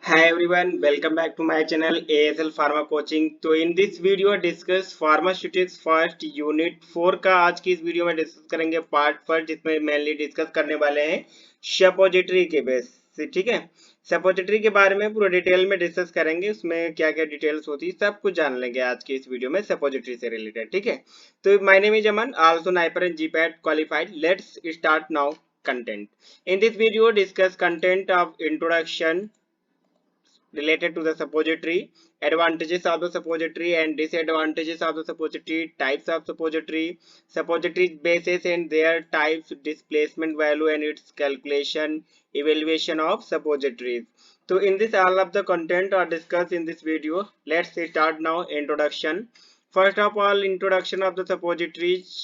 Hi everyone, welcome back to my channel ASL Pharma Coaching। तो in this video discuss pharmaceutics first unit 4 का आज की इस video में डिस्कस करेंगे पार्ट फर्स्ट, जिसमें मेनली डिस्कस करने वाले हैं सपोजिटरी के बेस से। ठीक है, सपोजिटरी के बारे में पूरा डिटेल में डिस्कस करेंगे, उसमें क्या क्या डिटेल्स होती है सब कुछ जान लेंगे आज की इस वीडियो में सपोजिटरी से रिलेटेड। ठीक है, तो my name is Aman, also NIPER and GPAT qualified. Let's start now. Content in this video discuss content of introduction related to the suppository, advantages of the suppository and disadvantages of the suppository, types of suppository, suppository bases and their types, displacement value and its calculation, evaluation of suppositories. So in this all of the content are discussed in this video. Let's start now. Introduction. First of all, introduction of the suppositories.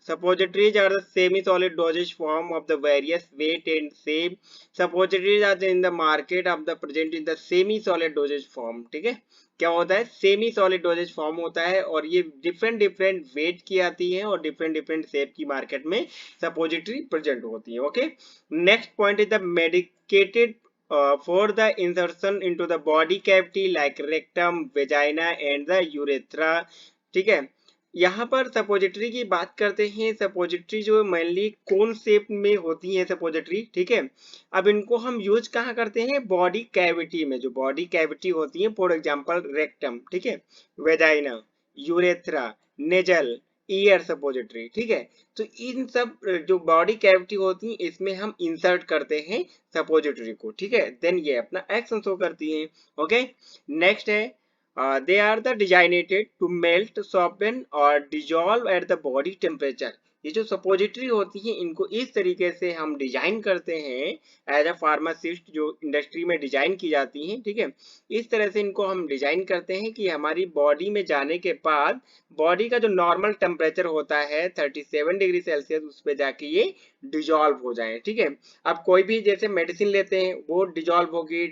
Suppositories are the semi-solid dosage form of the various weight and shape. Suppositories are in the market of the present in the semi-solid dosage form। ठीक है, क्या होता है? Semi solid doses form होता है और ये different different weight की आती है और डिफरेंट डिफरेंट शेप की मार्केट में सपोजिटरी प्रेजेंट होती है। Okay, next point is the medicated for the insertion into the body cavity like rectum, vagina and the urethra। ठीक है, यहाँ पर सपोजिटरी की बात करते हैं। सपोजिटरी जो मेनली कोन शेप में होती है सपोजिटरी। ठीक है, अब इनको हम यूज कहाँ करते हैं? बॉडी कैविटी में। जो बॉडी कैविटी होती है, फॉर एग्जांपल रेक्टम, ठीक है, vagina, urethra, nasal, year suppository. ठीक है, तो इन सब जो बॉडी कैविटी होती है इसमें हम इंसर्ट करते हैं सपोजिटरी को। ठीक है, देन ये अपना एक्शन शो करती है। ओके, नेक्स्ट है they are the designated to melt, soften or dissolve at the body temperature। ये जो सपोजिटरी होती है इनको इस तरीके से हम डिजाइन करते हैं एज अ फार्मासिस्ट, जो इंडस्ट्री में डिजाइन की जाती हैं। ठीक है, इस तरह से इनको हम डिजाइन करते हैं कि हमारी बॉडी में जाने के बाद बॉडी का जो नॉर्मल टेम्परेचर होता है 37 डिग्री सेल्सियस, उस पर जाके ये डिजॉल्व हो जाए। ठीक है, अब कोई भी जैसे मेडिसिन लेते हैं वो डिजॉल्व होगी,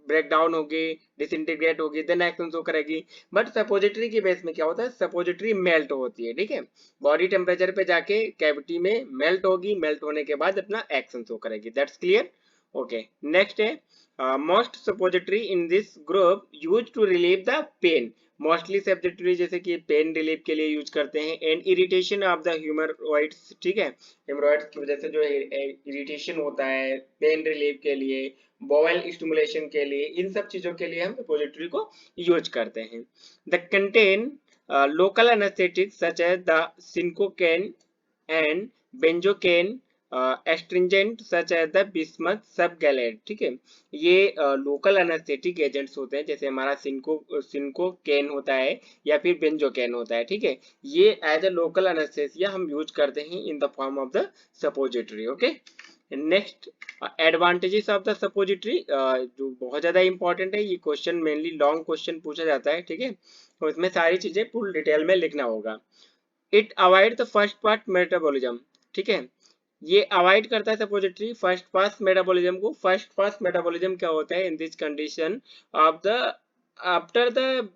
ब्रेक डाउन होगी, डिसइंटीग्रेट होगी, देन एक्शन शो करेगी। बट सपोजिटरी के बेस में क्या होता है? सपोजिटरी मेल्ट होती है। ठीक है, बॉडी टेम्परेचर पे जाके कैविटी में मेल्ट होगी, मेल्ट होने के बाद अपना एक्शन शो करेगी। That's clear. ओके, नेक्स्ट है most suppository in this group use to relieve the pain. Mostly suppository जैसे कि पेन रिलीफ के लिए यूज करते हैं and irritation of the hemorrhoids. ठीक है, हेमरॉइड्स की वजह से जो इरिटेशन होता है, पेन रिलीफ के लिए, बॉयल स्टिमुलेशन के लिए, इन सब चीजों के लिए हम रिपोजिटरी को यूज करते हैं। The contain local anaesthetic such as the cinchocaine and benzocaine, astringent such as the bismuth subgallate. ठीक है, ये लोकल एनेस्थेटिक एजेंट्स होते हैं, जैसे हमारा सिनकोकेन होता है या फिर बेंजोकेन होता है। ठीक है, ये एज अ लोकल एनेस्थेसिया हम यूज करते हैं इन the form of the suppository. Okay, next advantages of the suppository, जो बहुत ज्यादा इंपॉर्टेंट है। ये क्वेश्चन मेनली लॉन्ग क्वेश्चन पूछा जाता है। ठीक है, तो इसमें सारी चीजें फुल डिटेल में लिखना होगा। It avoid the first part metabolism. ठीक है, ये अवॉइड करता है सपोजिटरी फर्स्ट पास मेटाबॉलिज्म को। फर्स्ट पास मेटाबॉलिज्म क्या होता है? In this condition of the after the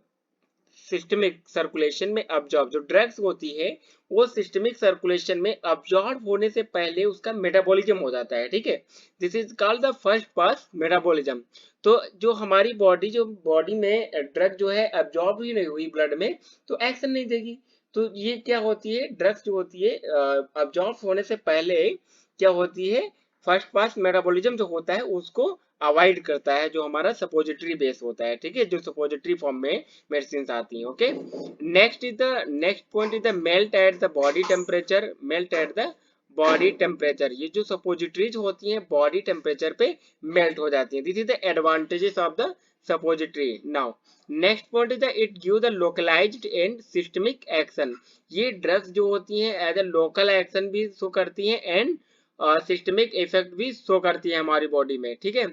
systemic circulation में अब्जॉर्ब, जो ड्रग्स होती है वो सिस्टमिक सर्कुलेशन में अब्जॉर्ब होने से पहले उसका मेटाबॉलिज्म हो जाता है। ठीक है, this is called the first pass metabolism. तो जो हमारी बॉडी, जो बॉडी में ड्रग जो है अब्जॉर्ब ही नहीं हुई ब्लड में, तो एक्शन नहीं देगी। तो ये क्या होती है? ड्रग्स जो होती है अब्जॉर्ब होने से पहले क्या होती है? फर्स्ट पास मेटाबॉलिज्म जो होता है उसको अवॉइड करता है, जो हमारा सपोजिटरी बेस होता है। ठीक है, जो सपोजिटरी फॉर्म में मेडिसिन आती हैं। Okay, next point is the melt at the body temperature. Melt at the body temperature, ये जो सपोजिटरीज होती हैं बॉडी टेम्परेचर पे मेल्ट हो जाती हैं। This is the advantages of the suppository. Now next point is the it give the localized and systemic action. ये drugs जो होती हैं एज अ लोकल एक्शन भी शो करती हैं एंड सिस्टमिक इफेक्ट भी शो करती है हमारी बॉडी में। ठीक है,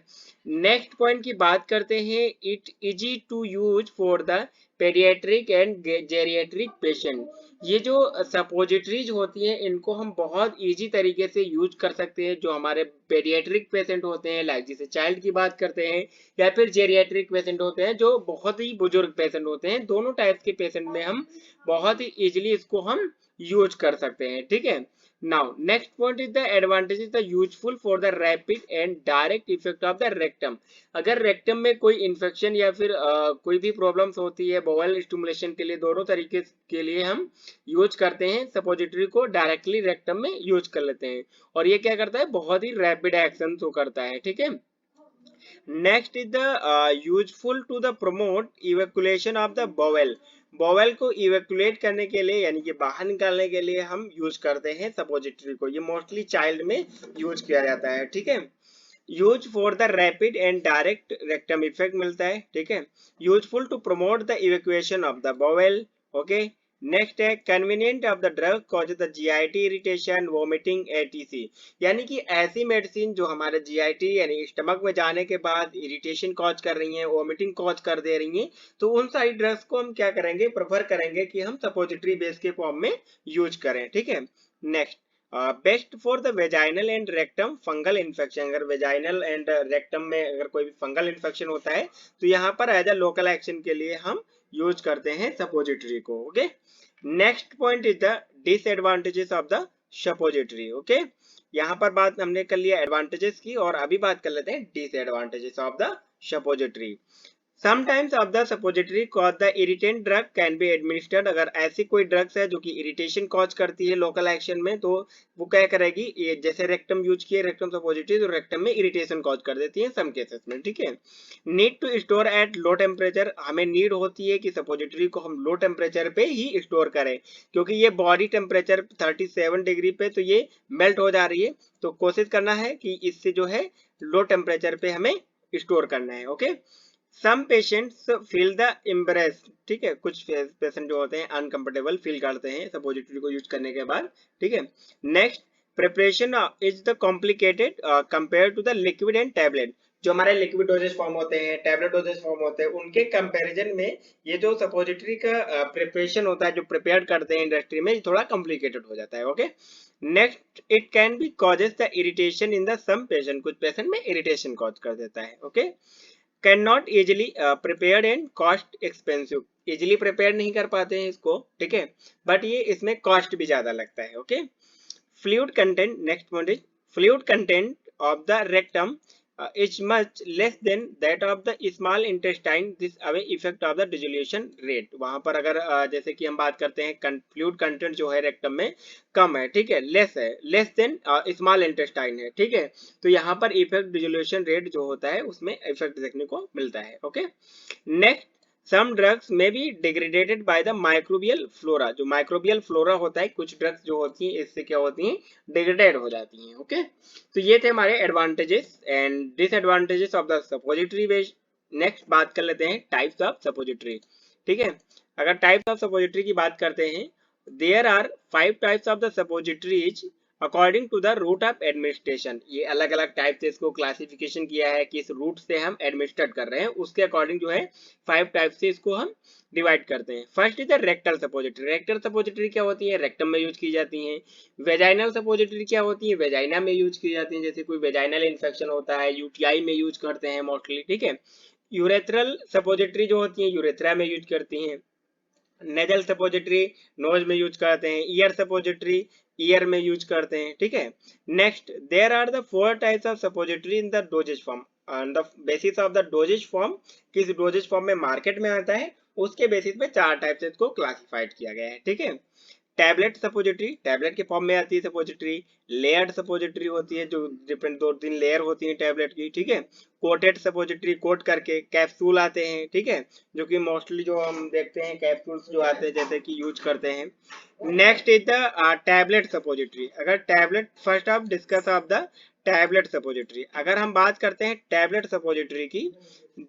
नेक्स्ट पॉइंट की बात करते हैं। It easy to use for the paediatric and geriatric patient. ये जो सपोजिटरीज होती हैं इनको हम बहुत इजी तरीके से यूज कर सकते हैं। जो हमारे पेडियाट्रिक पेशेंट होते हैं, लाइक जिसे चाइल्ड की बात करते हैं, या फिर जेरियाट्रिक पेशेंट होते हैं जो बहुत ही बुजुर्ग पेशेंट होते हैं, दोनों टाइप के पेशेंट में हम बहुत ही इजीली इसको हम यूज कर सकते हैं। ठीक है, Now, next point is the advantages the useful for the rapid and direct effect of the rectum. अगर rectum में कोई infection या फिर कोई भी problems होती है bowel stimulation के लिए, दोनों तरीके के लिए हम यूज करते हैं suppository को directly rectum में यूज कर लेते हैं, और ये क्या करता है, बहुत ही rapid action शो करता है, ठीक है। Next is the useful to the promote evacuation of the bowel. Bowel को इवेकुलेट करने के लिए यानी कि बाहर निकालने के लिए हम यूज करते हैं सपोजिटरी को। ये मोस्टली चाइल्ड में यूज किया जाता है, ठीक है। Use for the rapid and direct rectum effect मिलता है, ठीक है। Useful to promote the evacuation of the bowel, okay. Next है convenient of the drug cause the GIT irritation vomiting etc. यानी कि ऐसी मेडिसिन जो हमारे जीआईटी यानी स्टमक में जाने के बाद इरिटेशन कॉज कर रही हैं, वोमिटिंग कॉज कर दे रही हैं, तो उन सारी ड्रग्स को हम क्या करेंगे, प्रेफर करेंगे कि हम सपोजिटरी बेस के फॉर्म में यूज करें, ठीक है। Next best for the vaginal and rectum fungal infection. अगर वेजाइनल एंड रेक्टम में अगर कोई भी फंगल इन्फेक्शन होता है तो यहाँ पर एज अ लोकल एक्शन के लिए हम यूज करते हैं सपोजिटरी को, okay. Next point is the disadvantages of the suppository, okay. यहाँ पर बात हमने कर लिया एडवांटेजेस की, और अभी बात कर लेते हैं disadvantages of the suppository. Sometimes of the suppository cause the irritant drug can be administered। अगर ऐसी कोई ड्रग्स है जो कि इरिटेशन कॉज करती है लोकल एक्शन में, तो वो क्या करेगी, ये जैसे रेक्टम यूज किए रेक्टम सपोजिटरी, तो रेक्टम में इरिटेशन कॉज कर देती है सम केसेस में, ठीक है। Need to store at low temperature. हमें नीड होती है कि सपोजिटरी को हम लो टेम्परेचर पे ही स्टोर करें, क्योंकि ये बॉडी टेम्परेचर 37 डिग्री पे तो ये मेल्ट हो जा रही है, तो कोशिश करना है कि इससे जो है लो टेम्परेचर पे हमें स्टोर करना है, okay. Some patients feel the embarrassed, ठीक है। कुछ पेशेंट जो होते हैं अनकंफर्टेबल फील करते हैं सपोजिटरी को यूज करने के बाद, ठीक है। Next preparation is the complicated compare to the liquid and tablet. जो हमारे लिक्विड डोजेज फॉर्म होते हैं, टैबलेट डोजेज फॉर्म होते हैं, उनके कंपैरिजन में ये जो सपोजिटरी का प्रिपरेशन होता है, जो प्रिपेयर करते हैं इंडस्ट्री में, ये थोड़ा कॉम्प्लिकेटेड हो जाता है, okay. Next it can be causes the irritation in the some patient. कुछ पेशेंट में इरिटेशन कॉज कर देता है, okay. Can not easily prepared and cost expensive. Easily prepare नहीं कर पाते हैं इसको, ठीक है, बट ये इसमें कॉस्ट भी ज्यादा लगता है, okay. Fluid content, next point is fluid content of the rectum is much less than that of the small intestine। this away effect of the dissolution rate। वहां पर अगर जैसे कि हम बात करते हैं फ्लूइड कंटेंट जो है रेक्टम में कम है, ठीक है, लेस है, लेस देन स्मॉल इंटेस्टाइन है, ठीक है, तो यहाँ पर इफेक्ट डिसोल्यूशन रेट जो होता है उसमें इफेक्ट देखने को मिलता है, ओके। नेक्स्ट सम ड्रग्स में be degraded by the microbial flora. जो माइक्रोबियल फ्लोरा होता है, कुछ ड्रग्स जो होती हैं इससे क्या होती हैं, डिग्रेडेड हो जाती हैं, ओके। तो ये थे हमारे advantages and disadvantages of the suppository base. Next बात कर लेते हैं टाइप्स ऑफ सपोजिटरी, ठीक है। अगर टाइप्स ऑफ सपोजिटरी की बात करते हैं, there are 5 types of the suppositories according to the route of administration. ये अलग अलग टाइप से इसको क्लासिफिकेशन किया है, किस रूट से हम एडमिनिस्ट्रेट कर रहे हैं उसके अकॉर्डिंग जो है 5 टाइप से इसको हम डिवाइड करते हैं। First is the rectal suppository. Rectal suppository क्या होती है, रेक्टम में यूज की जाती हैं। वेजाइनल सपोजिटरी क्या होती है, वेजाइना में यूज की जाती है, जैसे कोई वेजाइनल इन्फेक्शन होता है यूटीआई में यूज करते हैं मोस्टली, ठीक है। यूरेथ्रल सपोजिटरी जो होती है यूरेथ्रा में यूज करती हैं। नेजल सपोजिटरी नोज में यूज करते हैं। ईयर सपोजिटरी ईयर में यूज करते हैं, ठीक है। Next there are the 4 types of suppository in the dosage form. On the basis of the dosage form, किस डोजेज फॉर्म में मार्केट में आता है उसके बेसिस पे 4 टाइप से इसको क्लासिफाइड किया गया है, ठीक है। टैबलेट सपोजिटरी, टैबलेट के फॉर्म में आती है सपोजिटरी। लेयर्ड सपोजिटरी होती है, जो डिफरेंट 2-3 लेयर होती है टैबलेट की, ठीक है। कोटेड सपोजिटरी, कोट करके। कैप्सूल आते हैं, ठीक है, जो कि मोस्टली जो हम देखते हैं कैप्सूल्स जो आते हैं जैसे कि यूज करते हैं। Next is the tablet suppository. अगर tablet first of discuss of the tablet suppository. अगर हम बात करते हैं टैबलेट सपोजिटरी की,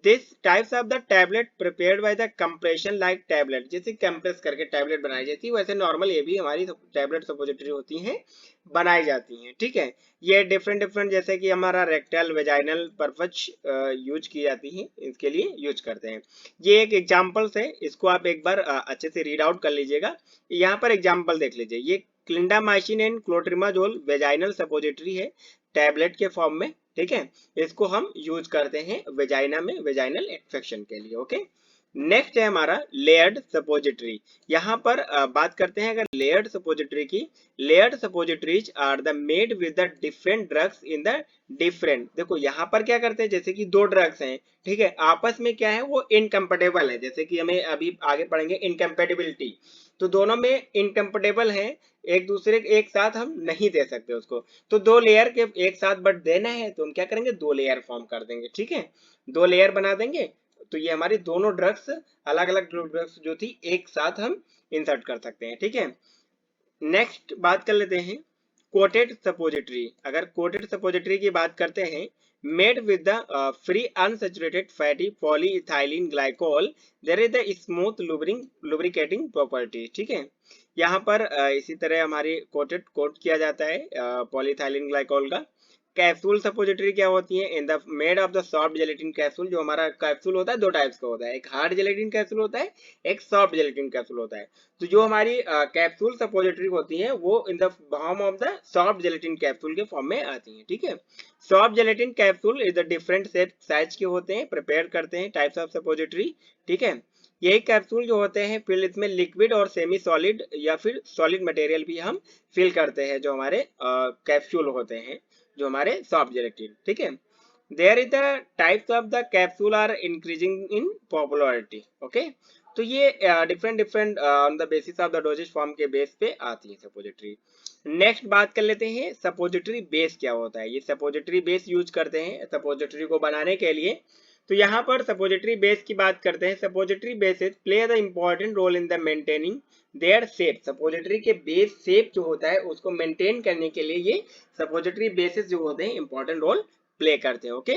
this types of the tablet prepared by the compression like tablet. जैसे कंप्रेस करके टैबलेट बनाई जाती है वैसे नॉर्मल ये भी हमारी टैबलेट सपोजिटरी होती हैं, बनाई जाती हैं, ठीक है। ये डिफरेंट जैसे कि हमारा रेक्टल वेजाइनल पर्पज यूज की जाती है, इसके लिए यूज करते हैं। ये एक एग्जांपल्स है, इसको आप एक बार अच्छे से रीड आउट कर लीजिएगा। यहाँ पर एग्जांपल देख लीजिए, ये clindamycin and clotrimazole vaginal suppository है टैबलेट के फॉर्म में, ठीक है। इसको हम यूज करते हैं वेजाइना में, वेजाइनल इन्फेक्शन के लिए, ओके। नेक्स्ट है हमारा लेयर्ड सपोजिटरी। यहाँ पर बात करते हैं अगर लेयर्ड सपोजिटरी की। Layered suppositories are the made with the different drugs in the different. देखो यहाँ पर क्या करते हैं, जैसे कि दो ड्रग्स हैं, ठीक है, आपस में क्या है वो इनकम्पेटेबल है, जैसे कि हमें अभी आगे पढ़ेंगे इनकम्पेटेबिलिटी। तो दोनों में इनकम्पेटेबल है, एक दूसरे के एक साथ हम नहीं दे सकते उसको। तो दो लेयर के एक साथ बट देना है तो हम क्या करेंगे, दो लेयर फॉर्म कर देंगे, ठीक है, दो लेयर बना देंगे। तो ये हमारी दोनों ड्रग्स, अलग अलग ड्रग्स जो थी एक साथ हम इंसर्ट कर सकते हैं, ठीक है। नेक्स्ट बात कर लेते हैं कोटेड सपोजिटरी। अगर कोटेड सपोजिटरी की बात करते हैं, made with the free unsaturated fatty polyethylene glycol, there is the smooth lubricating property, ठीक है। यहाँ पर इसी तरह हमारी कोट किया जाता है पॉलीइथाइलिन ग्लाइकोल का। कैप्सूल सपोजिटरी क्या होती है, in the made of the soft gelatin capsule. जो हमारा कैप्सूल होता है दो टाइप्स का होता है, एक हार्ड जेलेटिन कैप्सूल होता है, एक सॉफ्ट जेलेटिन कैप्सूल होता है। तो जो हमारी कैप्सूल सपोजिटरी होती है वो in the form of the soft gelatin capsule के फॉर्म में आती है, ठीक है। Soft gelatin capsule is the different shape size के होते हैं, प्रिपेयर करते हैं टाइप्स ऑफ सपोजिटरी, ठीक है। यही कैप्सूल जो होते हैं फिर इसमें लिक्विड और सेमी सॉलिड या फिर सॉलिड मटेरियल भी हम फिल करते हैं, जो हमारे कैप्सूल होते हैं, जो हमारे सॉफ्ट जेलेटिन, ठीक है। There is the types of the capsule are increasing in popularity, okay. तो ये different different on the basis of the dosage form के बेस पे आती है सपोजिटरी। नेक्स्ट बात कर लेते हैं सपोजिटरी बेस क्या होता है। ये सपोजिटरी बेस यूज करते हैं सपोजिटरी को बनाने के लिए। तो यहाँ पर सपोजिटरी बेस की बात करते हैं। Suppository bases play the important role in the maintaining their shape. Suppository के बेस शेप जो होता है उसको मेंटेन करने के लिए ये सपोजिटरी बेसिस जो होते हैं इंपॉर्टेंट रोल प्ले करते हैं, okay.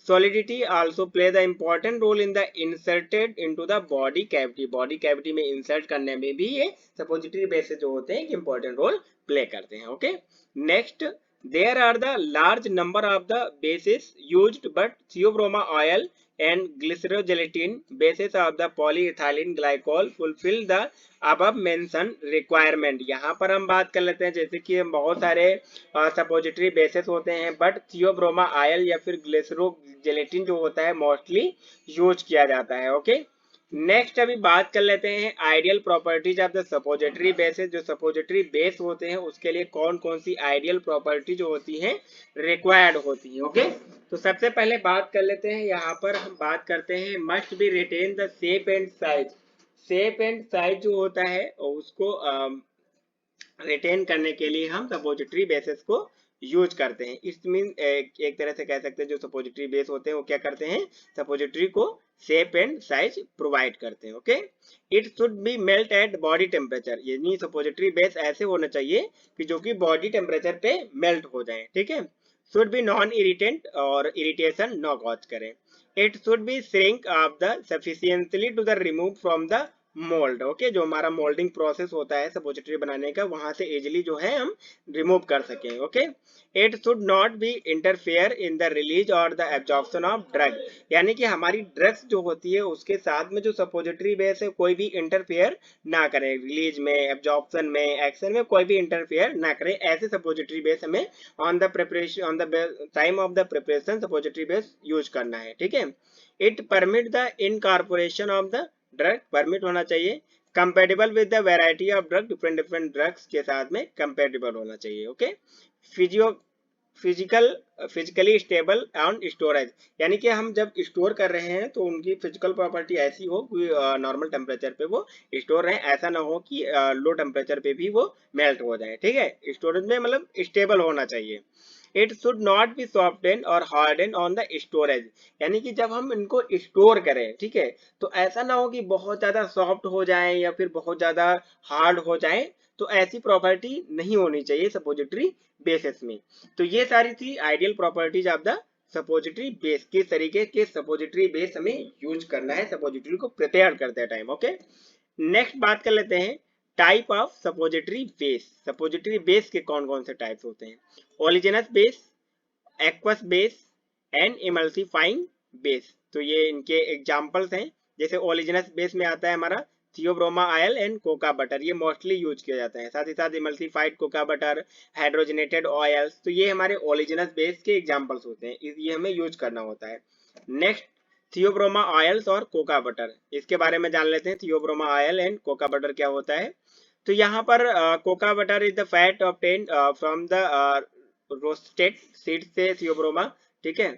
solidity also play the important role in the inserted into the body cavity। body cavity में insert करने में भी ये suppository bases जो होते हैं important role play करते हैं, okay। next there are the large number of the bases used but theobroma oil and glycerogelatin bases of the polyethylene glycol fulfill the above mentioned requirement। यहाँ पर हम बात कर लेते हैं जैसे कि बहुत सारे सपोजिटरी बेसिस होते हैं बट थियोब्रोमा आयल या फिर ग्लिसरो जेलेटिन जो होता है मोस्टली यूज किया जाता है, ओके। नेक्स्ट अभी बात कर लेते हैं ideal properties of the suppository basis. जो सपोजिटरी बेस होते हैं उसके लिए कौन कौन सी आइडियल प्रॉपर्टी जो होती है रिक्वायर्ड होती है, ओके। तो सबसे पहले बात कर लेते हैं, यहाँ पर हम बात करते हैं must be retain the shape and size. Shape and size जो होता है उसको रिटेन करने के लिए हम सपोजिटरी बेसिस को यूज करते हैं। इस मीन एक तरह से कह सकते हैं जो सपोजिटरी बेस होते हैं वो क्या करते हैं, सपोजिटरी को शेप एंड साइज प्रोवाइड करते हैं, okay. It should B melt eight body temperature. यानी सपोजिटरी बेस ऐसे होना चाहिए कि जो कि बॉडी टेम्परेचर पे मेल्ट हो जाए, ठीक है। शुड बी नॉन इरिटेंट और इरिटेशन न कॉज करें। It should be shrink of the sufficiently to the remove from the mould, okay. जो हमारा मोल्डिंग प्रोसेस होता है सपोजिटरी बनाने का वहां से इजिली जो है हम रिमूव कर सकें, okay. It should not be interfere in the release और द एब्जॉर्प्शन ऑफ ड्रग। यानी कि हमारी ड्रग्स जो होती है उसके साथ में जो सपोजिटरी बेस है कोई भी इंटरफेयर ना करे, रिलीज में, एब्जॉर्प्शन में, एक्शन में कोई भी इंटरफेयर ना करे। ऐसे सपोजिटरी बेस हमें on the preparation on the time of the preparation suppository base use करना है, ठीक है। It permit the incorporation of the drug, permit होना चाहिए। Compatible with the variety of drug, different different drugs के साथ में कंपेटेबल होना चाहिए, okay. Physio physically stable and storage. यानी कि हम जब स्टोर कर रहे हैं तो उनकी फिजिकल प्रॉपर्टी ऐसी हो कि नॉर्मल टेम्परेचर पे वो स्टोर रहे, ऐसा ना हो कि लो टेम्परेचर पे भी वो मेल्ट हो जाए, ठीक है। स्टोरेज में मतलब स्टेबल होना चाहिए। इट शुड नॉट बी सॉफ्टेन और हार्डन ऑन द स्टोरेज। यानी कि जब हम इनको स्टोर करें, ठीक है, तो ऐसा ना हो कि बहुत ज्यादा सॉफ्ट हो जाए या फिर बहुत ज्यादा हार्ड हो जाए। तो ऐसी प्रॉपर्टी नहीं होनी चाहिए सपोजिटरी बेसिस में। तो ये सारी थी ideal properties of the suppository base. किस तरीके के सपोजिटरी बेस हमें यूज करना है सपोजिटरी को प्रिपेयर करते टाइम, ओके। नेक्स्ट बात कर लेते हैं type of suppository base. Suppository base के कौन कौन से टाइप्स होते हैं, oleaginous base, aqueous base and emulsifying base. तो ये इनके एग्जांपल्स हैं। जैसे ओलिजिनस बेस में आता है हमारा Theobroma oil and cocoa butter, ये मोस्टली यूज किया जाता है। साथ ही साथ emulsified cocoa butter, hydrogenated oils, तो ये हमारे ओलिजिनस बेस के एग्जांपल्स होते हैं, ये हमें यूज करना होता है। नेक्स्ट थियोब्रोमा ऑयल्स और कोका बटर, इसके बारे में जान लेते हैं। Theobroma oil and cocoa butter क्या होता है। तो यहाँ पर cocoa butter is the fat obtained from the roasted seed से थियोब्रोमा, ठीक है।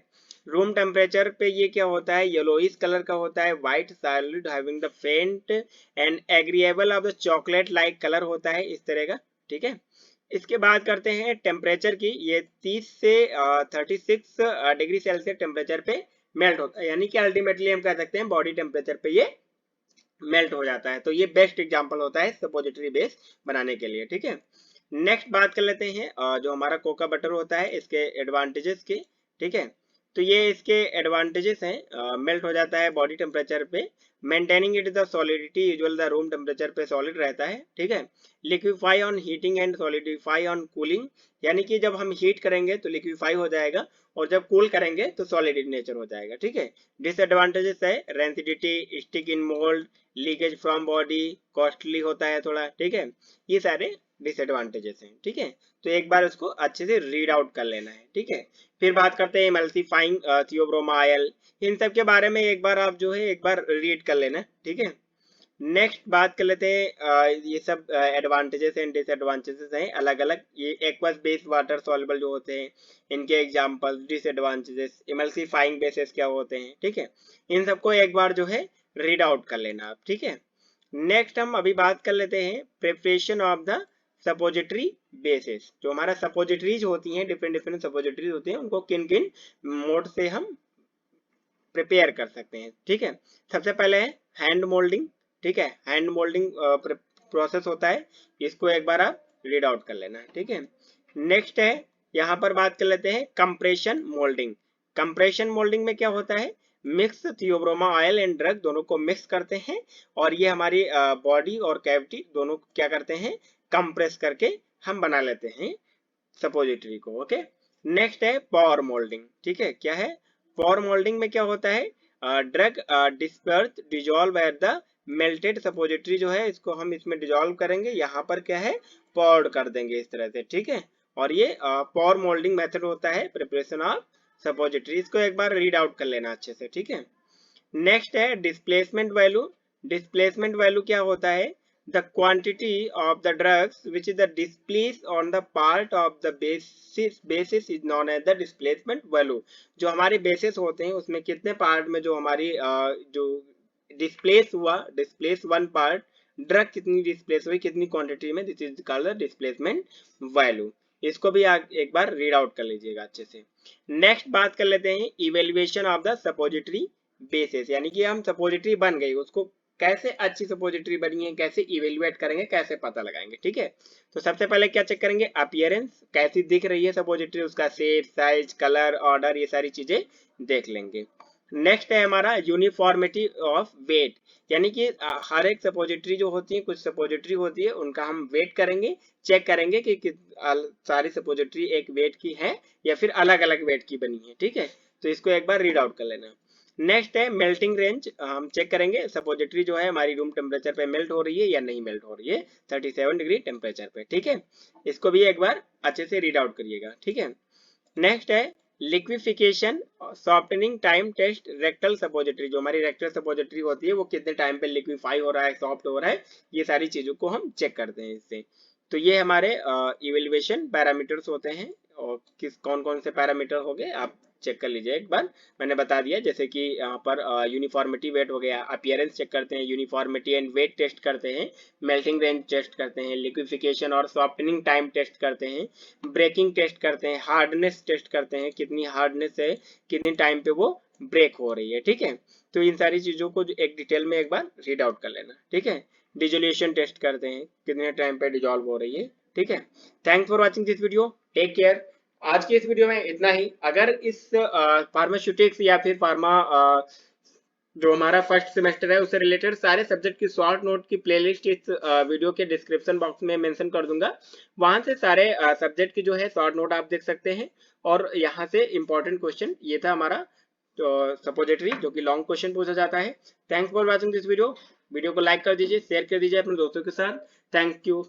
रूम टेम्परेचर पे ये क्या होता है, येलोइश कलर का होता है, व्हाइट सॉलिड हैविंग द फेंट and agreeable of the chocolate like colour होता है, इस तरह का, ठीक है। इसके बाद करते हैं टेम्परेचर की। ये 30 से 36 डिग्री सेल्सियस टेम्परेचर पे मेल्ट होता है, यानी कि अल्टीमेटली हम कह सकते हैं बॉडी टेम्परेचर पे ये मेल्ट हो जाता है। तो ये बेस्ट एग्जांपल होता है सपोजिटरी बेस बनाने के लिए, ठीक है। नेक्स्ट बात कर लेते हैं जो हमारा कोका बटर होता है इसके एडवांटेजेस के, ठीक है। तो ये इसके एडवांटेजेस हैं, मेल्ट हो जाता है बॉडी टेम्परेचर पे, maintaining it the solidity usual the room temperature पे सॉलिड रहता है, ठीक है। Liquefy on heating and solidify on cooling, यानी कि जब हम हीट करेंगे तो लिक्विफाई हो जाएगा और जब कूल करेंगे तो सॉलिड नेचर हो जाएगा, ठीक है। डिसएडवांटेजेस है rancidity, stick in mould, leakage from body, costly होता है थोड़ा, ठीक है। ये सारे डिसएडवांटेजेस हैं, ठीक है। तो एक बार उसको अच्छे से रीड आउट कर लेना है, ठीक है। फिर बात करते हैं एमल्सिफाइंग थियोब्रोमा ऑयल, इन सब के बारे में एक बार आप जो है एक बार रीड कर लेना, ठीक है। नेक्स्ट बात कर लेते हैं ये सब एडवांटेजेस एंड डिसएडवांटेजेस हैं अलग अलग। ये एक्वस बेस वाटर सॉल्युबल जो होते हैं इनके एग्जांपल्स, डिसएडवांटेजेस, इमल्सिफाइंग बेसेस क्या होते हैं, ठीक है। इन सबको एक बार जो है रीड आउट कर लेना आप, ठीक है। नेक्स्ट हम अभी बात कर लेते हैं preparation of the suppository basis. जो हमारा सपोजिटरीज होती हैं, डिफरेंट डिफरेंट सपोजिटरीज होती हैं, उनको किन किन मोड से हम प्रिपेयर कर सकते हैं, ठीक है। सबसे पहले है हैंड मोल्डिंग, ठीक है। हैंड मोल्डिंग प्रोसेस होता है, इसको एक बार आप रीड आउट कर लेना है, ठीक है। नेक्स्ट है यहाँ पर बात कर लेते हैं कंप्रेशन मोल्डिंग। कंप्रेशन मोल्डिंग में क्या होता है, mix Theobroma oil and drug दोनों को मिक्स करते हैं और ये हमारी बॉडी और कैविटी दोनों क्या करते हैं, कंप्रेस करके हम बना लेते हैं सपोजिटरी को, ओके। नेक्स्ट है पावर मोल्डिंग, ठीक है। क्या है पावर मोल्डिंग में, क्या होता है drug disperse dissolve at the melted suppository जो है इसको हम इसमें डिजॉल्व करेंगे, यहाँ पर क्या है पॉर्ड कर देंगे इस तरह से, ठीक है। और ये पावर मोल्डिंग मेथड होता है प्रिपरेशन ऑफ सपोजिटरी, इसको एक बार रीड आउट कर लेना अच्छे से, ठीक है। नेक्स्ट है डिस्प्लेसमेंट वैल्यू। डिस्प्लेसमेंट वैल्यू क्या होता है, the quantity of the drugs which is the displaced on the part of the basis is known as the displacement value। जो हमारे बेसिस होते हैं उसमें कितने पार्ट में जो हमारी जो डिस्प्लेस हुआ, डिस्प्लेस वन पार्ट, ड्रग कितनी डिस्प्लेस हुई कितनी क्वांटिटी में, this is called the displacement value. इसको भी एक बार रीड आउट कर लीजिएगा अच्छे से। नेक्स्ट बात कर लेते हैं evaluation of the suppository basis, यानी कि हम सपोजिटरी बन गई उसको कैसे अच्छी सपोजिटरी बनी है कैसे इवेल्युएट करेंगे, कैसे पता लगाएंगे, ठीक है। तो सबसे पहले क्या चेक करेंगे, अपीयरेंस कैसी दिख रही है सपोजिटरी, उसका शेप, साइज, कलर, ऑर्डर, ये सारी चीजें देख लेंगे। नेक्स्ट है हमारा यूनिफॉर्मिटी ऑफ वेट, यानी कि हर एक सपोजिटरी जो होती है, कुछ सपोजिटरी होती है उनका हम वेट करेंगे, चेक करेंगे कि सारी सपोजिटरी एक वेट की है या फिर अलग अलग वेट की बनी है, ठीक है। तो इसको एक बार रीड आउट कर लेना। नेक्स्ट है मेल्टिंग रेंज, हम चेक करेंगे सपोजिटरी जो है हमारी रूम टेम्परेचर पे मेल्ट हो रही है या नहीं मेल्ट हो रही है 37 डिग्री टेम्परेचर पे, ठीक है। इसको भी एक बार अच्छे से रीड आउट करिएगा, ठीक है। नेक्स्ट है liquefaction softening time test rectal suppository, जो हमारी रेक्टल सपोजिटरी होती है वो कितने टाइम पे लिक्विफाई हो रहा है, सॉफ्ट हो रहा है, ये सारी चीजों को हम चेक करते हैं इससे। तो ये हमारे इवेल्युएशन पैरामीटर्स होते हैं और किस कौन कौन से पैरामीटर हो गए आप चेक कर लीजिए एक बार, मैंने बता दिया। जैसे कि यहाँ पर यूनिफॉर्मिटी वेट हो गया, अपीयरेंस चेक करते हैं, यूनिफॉर्मिटी एंड वेट टेस्ट करते हैं, मेल्टिंग रेंज टेस्ट करते हैं, लिक्विफिकेशन और सॉफ्टनिंग टाइम टेस्ट करते हैं, ब्रेकिंग टेस्ट करते हैं, हार्डनेस टेस्ट करते हैं, कितनी हार्डनेस है कितनी टाइम पे वो ब्रेक हो रही है, ठीक है। तो इन सारी चीजों को एक डिटेल में एक बार रीड आउट कर लेना, ठीक है। डिजोल्यूशन टेस्ट करते हैं, कितने टाइम पे डिजॉल्व हो रही है, ठीक है। Thanks for watching this video, take care. आज की इस वीडियो में इतना ही। अगर इस फार्मास्यूटिक्स या फिर फार्मा जो हमारा फर्स्ट सेमेस्टर है उससे रिलेटेड सारे सब्जेक्ट की शॉर्ट नोट की प्लेलिस्ट इस वीडियो के डिस्क्रिप्शन बॉक्स में मेंशन कर दूंगा, वहां से सारे सब्जेक्ट की जो है शॉर्ट नोट आप देख सकते हैं। और यहाँ से इंपॉर्टेंट क्वेश्चन ये था हमारा तो सपोजिटरी जो कि लॉन्ग क्वेश्चन पूछा जाता है। Thanks for watching this video, video को लाइक कर दीजिए, शेयर कर दीजिए अपने दोस्तों के साथ। Thank you.